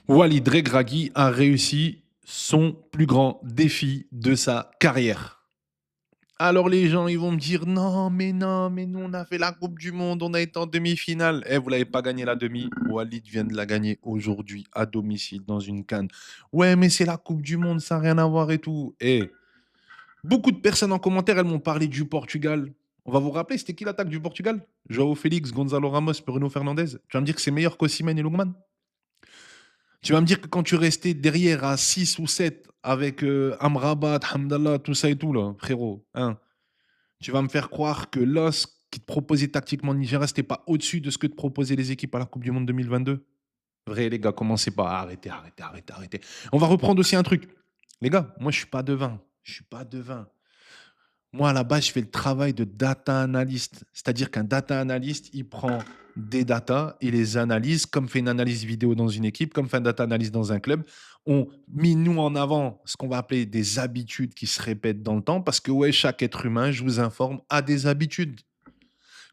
Walid Regragui a réussi son plus grand défi de sa carrière. Alors les gens, ils vont me dire: non, mais nous on a fait la coupe du monde, on a été en demi-finale». Eh, vous l'avez pas gagné la demi, Walid vient de la gagner aujourd'hui à domicile dans une CAN. «Ouais, mais c'est la coupe du monde, ça a rien à voir et tout». Eh, beaucoup de personnes en commentaire, elles m'ont parlé du Portugal. On va vous rappeler, c'était qui l'attaque du Portugal? João Félix, Gonzalo Ramos, Bruno Fernandes. Tu vas me dire que c'est meilleur qu'Osimhen et Lookman? Tu vas me dire que quand tu restais derrière à 6 ou 7 avec, Amrabat, Hamdallah, tout ça et tout là, frérot, hein, tu vas me faire croire que là, ce qui te proposait tactiquement le Nigeria, c'était pas au-dessus de ce que te proposaient les équipes à la coupe du monde 2022? Vrai les gars, commencez pas, arrêtez, arrêtez, arrêtez, arrêtez. On va reprendre aussi un truc. Les gars, moi je suis pas devin, je suis pas devin. Moi, à la base, je fais le travail de data analyst. C'est-à-dire qu'un data analyst, il prend des datas, il les analyse, comme fait une analyse vidéo dans une équipe, comme fait un data analyst dans un club. On met, nous, en avant ce qu'on va appeler des habitudes qui se répètent dans le temps, parce que, ouais, chaque être humain, je vous informe, a des habitudes.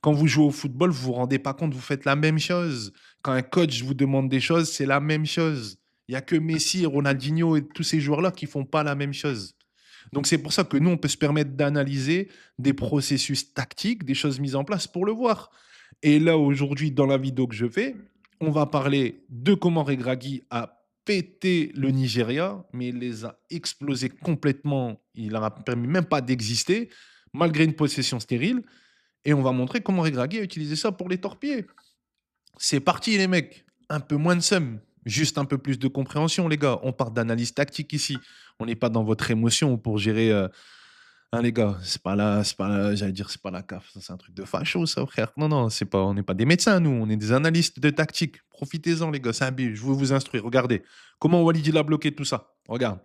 Quand vous jouez au football, vous vous rendez pas compte, vous faites la même chose. Quand un coach vous demande des choses, c'est la même chose. Il y a que Messi, Ronaldinho et tous ces joueurs-là qui font pas la même chose. Donc c'est pour ça que nous, on peut se permettre d'analyser des processus tactiques, des choses mises en place pour le voir. Et là, aujourd'hui, dans la vidéo que je fais, on va parler de comment Regragui a pété le Nigeria, mais il les a explosés complètement. Il leur a permis même pas d'exister, malgré une possession stérile. Et on va montrer comment Regragui a utilisé ça pour les torpiller. C'est parti, les mecs. Un peu moins de seum. Juste un peu plus de compréhension, les gars. On part d'analyse tactique ici. On n'est pas dans votre émotion pour gérer. Hein, les gars, j'allais dire, c'est pas la CAF. Ça, c'est un truc de facho, ça, frère. Non, non, c'est pas, on n'est pas des médecins, nous. On est des analystes de tactique. Profitez-en, les gars. C'est un but. Je veux vous instruire. Regardez. Comment Walid il a bloqué tout ça. Regarde.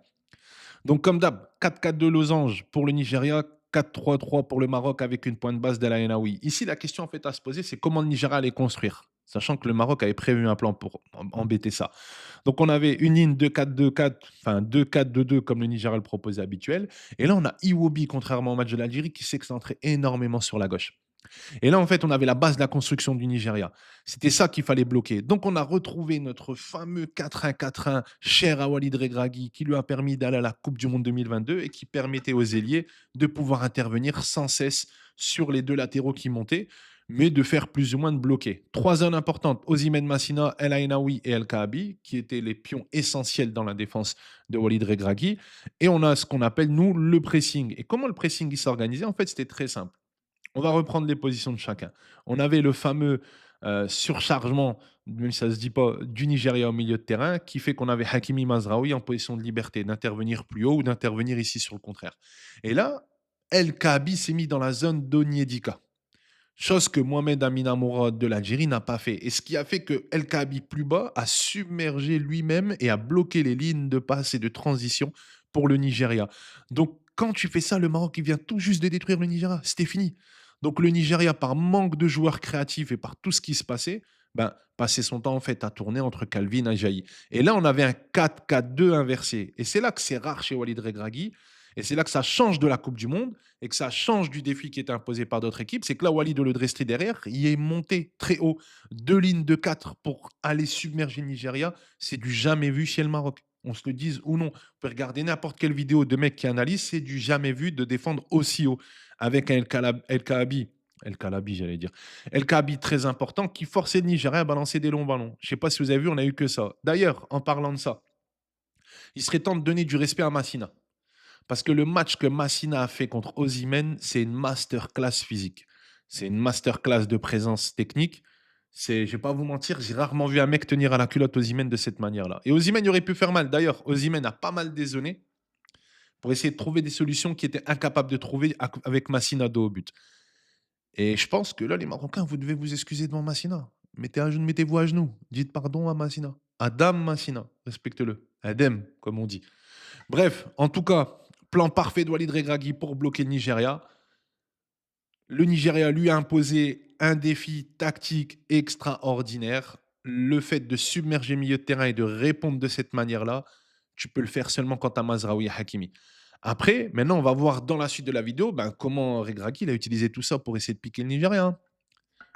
Donc, comme d'hab, 4-4-2 losange pour le Nigeria, 4-3-3 pour le Maroc avec une pointe basse d'El Ainaoui. Ici, la question en fait à se poser, c'est comment le Nigeria allait construire, sachant que le Maroc avait prévu un plan pour embêter ça. Donc, on avait une ligne 2-4-2-4, enfin 2-4-2-2 comme le Nigeria le proposait habituel. Et là, on a Iwobi, contrairement au match de l'Algérie, qui s'excentrait énormément sur la gauche. Et là, en fait, on avait la base de la construction du Nigeria. C'était ça qu'il fallait bloquer. Donc, on a retrouvé notre fameux 4-1-4-1 cher à Walid Regragui qui lui a permis d'aller à la Coupe du Monde 2022 et qui permettait aux ailiers de pouvoir intervenir sans cesse sur les deux latéraux qui montaient, mais de faire plus ou moins de bloquer. Trois zones importantes, Osimhen Massina, El Ainaoui et El Kaabi, qui étaient les pions essentiels dans la défense de Walid Regragui. Et on a ce qu'on appelle, nous, le pressing. Et comment le pressing il s'organisait? En fait, c'était très simple. On va reprendre les positions de chacun. On avait le fameux, surchargement, même si ça ne se dit pas, du Nigeria au milieu de terrain, qui fait qu'on avait Hakimi Mazraoui en position de liberté, d'intervenir plus haut ou d'intervenir ici sur le contraire. Et là, El Kaabi s'est mis dans la zone d'Onyedika, chose que Mohamed Amin Amoura de l'Algérie n'a pas fait. Et ce qui a fait que El Kaabi plus bas a submergé lui-même et a bloqué les lignes de passe et de transition pour le Nigeria. Donc quand tu fais ça, le Maroc il vient tout juste de détruire le Nigeria. C'était fini. Donc le Nigeria, par manque de joueurs créatifs et par tout ce qui se passait, ben, passait son temps en fait à tourner entre Calvin et Ajayi. Et là, on avait un 4-4-2 inversé. Et c'est là que c'est rare chez Walid Regragui. Et c'est là que ça change de la Coupe du Monde et que ça change du défi qui était imposé par d'autres équipes. C'est que là, Walid, au lieu de rester derrière, il est monté très haut. Deux lignes de 4 pour aller submerger le Nigeria. C'est du jamais vu chez le Maroc. On se le dise ou non. Vous pouvez regarder n'importe quelle vidéo de mecs qui analysent. C'est du jamais vu de défendre aussi haut avec un El Kaabi. El Kalabi, j'allais dire. El Kaabi très important qui forçait le Nigeria à balancer des longs ballons. Je ne sais pas si vous avez vu, on a eu que ça. D'ailleurs, en parlant de ça, il serait temps de donner du respect à Massina. Parce que le match que Massina a fait contre Osimhen, c'est une masterclass physique. C'est une masterclass de présence technique. Je vais pas vous mentir, j'ai rarement vu un mec tenir à la culotte Osimhen de cette manière-là. Et Osimhen, il aurait pu faire mal. D'ailleurs, Osimhen a pas mal dézonné pour essayer de trouver des solutions qu'il était incapable de trouver avec Massina dos au but. Et je pense que là, les Marocains, vous devez vous excuser devant Massina. Mettez-vous à genoux. Dites pardon à Massina. Adam Massina, respecte-le. Adem, comme on dit. Bref, en tout cas, plan parfait de Walid Regragui pour bloquer le Nigeria. Le Nigeria lui a imposé un défi tactique extraordinaire. Le fait de submerger le milieu de terrain et de répondre de cette manière-là, tu peux le faire seulement quand tu as Mazraoui et Hakimi. Après, maintenant, on va voir dans la suite de la vidéo ben, comment Regragui il a utilisé tout ça pour essayer de piquer le Nigeria, hein.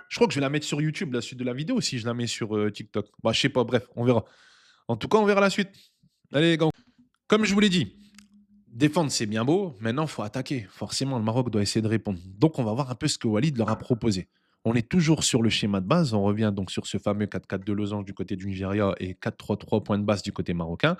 Je crois que je vais la mettre sur YouTube, la suite de la vidéo, si je la mets sur TikTok. Bah, je sais pas, bref, on verra. En tout cas, on verra la suite. Allez, les gars. Comme je vous l'ai dit, défendre, c'est bien beau. Maintenant, il faut attaquer. Forcément, le Maroc doit essayer de répondre. Donc, on va voir un peu ce que Walid leur a proposé. On est toujours sur le schéma de base. On revient donc sur ce fameux 4-4 de losange du côté du Nigeria et 4-3-3 point de base du côté marocain.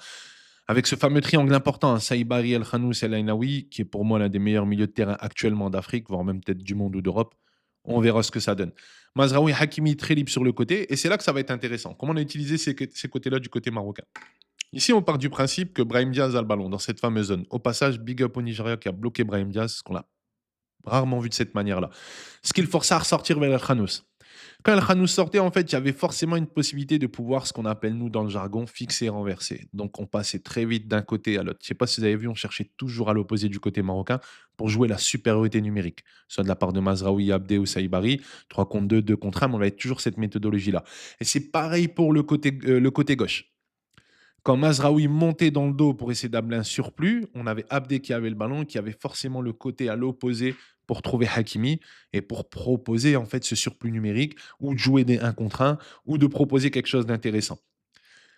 Avec ce fameux triangle important, hein, Saïbari, El Khanous et El Ainaoui, qui est pour moi l'un des meilleurs milieux de terrain actuellement d'Afrique, voire même peut-être du monde ou d'Europe. On verra ce que ça donne. Mazraoui, Hakimi très libre sur le côté. Et c'est là que ça va être intéressant. Comment on a utilisé ces côtés-là du côté marocain? Ici, on part du principe que Brahim Diaz a le ballon dans cette fameuse zone. Au passage, big up au Nigeria qui a bloqué Brahim Diaz, ce qu'on a rarement vu de cette manière-là. Ce qui le força à ressortir vers El Khanous. Quand El Khanous sortait, en fait, il y avait forcément une possibilité de pouvoir, ce qu'on appelle, nous, dans le jargon, fixer et renverser. Donc, on passait très vite d'un côté à l'autre. Je ne sais pas si vous avez vu, on cherchait toujours à l'opposé du côté marocain pour jouer la supériorité numérique, soit de la part de Mazraoui, Abdé ou Saïbari, 3 contre 2, 2 contre 1, mais on avait toujours cette méthodologie-là. Et c'est pareil pour le côté gauche. Quand Mazraoui montait dans le dos pour essayer d'amener un surplus, on avait Abdé qui avait le ballon, qui avait forcément le côté à l'opposé pour trouver Hakimi et pour proposer en fait ce surplus numérique ou de jouer des 1 contre 1 ou de proposer quelque chose d'intéressant.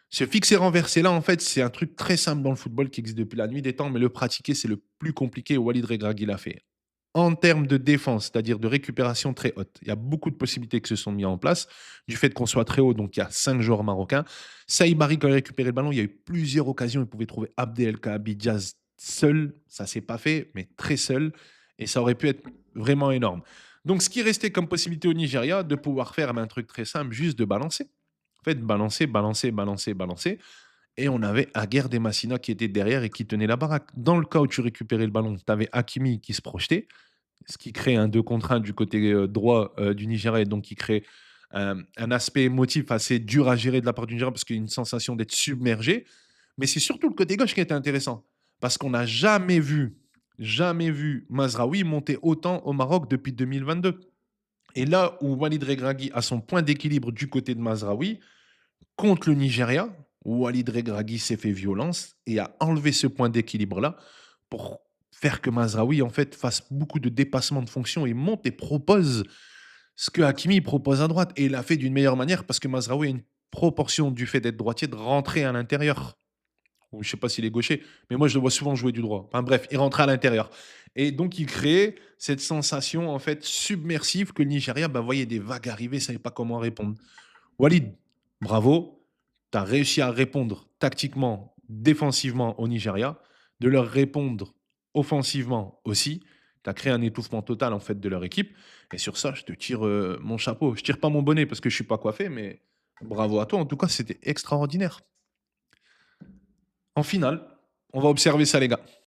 Ce fixer renversé là, en fait, c'est un truc très simple dans le football qui existe depuis la nuit des temps, mais le pratiquer, c'est le plus compliqué. Walid Regragui l'a fait en termes de défense, c'est-à-dire de récupération très haute. Il y a beaucoup de possibilités qui se sont mises en place du fait qu'on soit très haut. Donc, il y a 5 joueurs marocains. Saïbari, quand il a récupéré le ballon, il y a eu plusieurs occasions. Il pouvait trouver Abdel Kabi Diaz seul. Ça ne s'est pas fait, mais très seul. Et ça aurait pu être vraiment énorme. Donc, ce qui restait comme possibilité au Nigeria, de pouvoir faire un truc très simple, juste de balancer. En fait, balancer, balancer, balancer, balancer. Et on avait Aguerd et Massina qui étaient derrière et qui tenaient la baraque. Dans le cas où tu récupérais le ballon, tu avais Hakimi qui se projetait, ce qui crée un 2 contre 1 du côté droit du Nigeria, et donc qui crée un aspect émotif assez dur à gérer de la part du Nigeria parce qu'il y a une sensation d'être submergé. Mais c'est surtout le côté gauche qui était intéressant parce qu'on n'a jamais vu Mazraoui monter autant au Maroc depuis 2022. Et là où Walid Regragui a son point d'équilibre du côté de Mazraoui, contre le Nigeria, Walid Regragui s'est fait violence et a enlevé ce point d'équilibre-là pour faire que Mazraoui en fait fasse beaucoup de dépassements de fonction et monte et propose ce que Hakimi propose à droite. Et il l'a fait d'une meilleure manière parce que Mazraoui a une proportion du fait d'être droitier de rentrer à l'intérieur. Ou je ne sais pas s'il est gaucher, mais moi je le vois souvent jouer du droit. Enfin bref, il rentrait à l'intérieur. Et donc il crée cette sensation en fait submersive que le Nigeria voyait des vagues arriver, ne savait pas comment répondre. Walid, bravo. Tu as réussi à répondre tactiquement, défensivement au Nigeria, de leur répondre offensivement aussi. Tu as créé un étouffement total en fait de leur équipe. Et sur ça, je te tire mon chapeau. Je tire pas mon bonnet parce que je suis pas coiffé, mais bravo à toi. En tout cas, c'était extraordinaire. En finale, on va observer ça, les gars.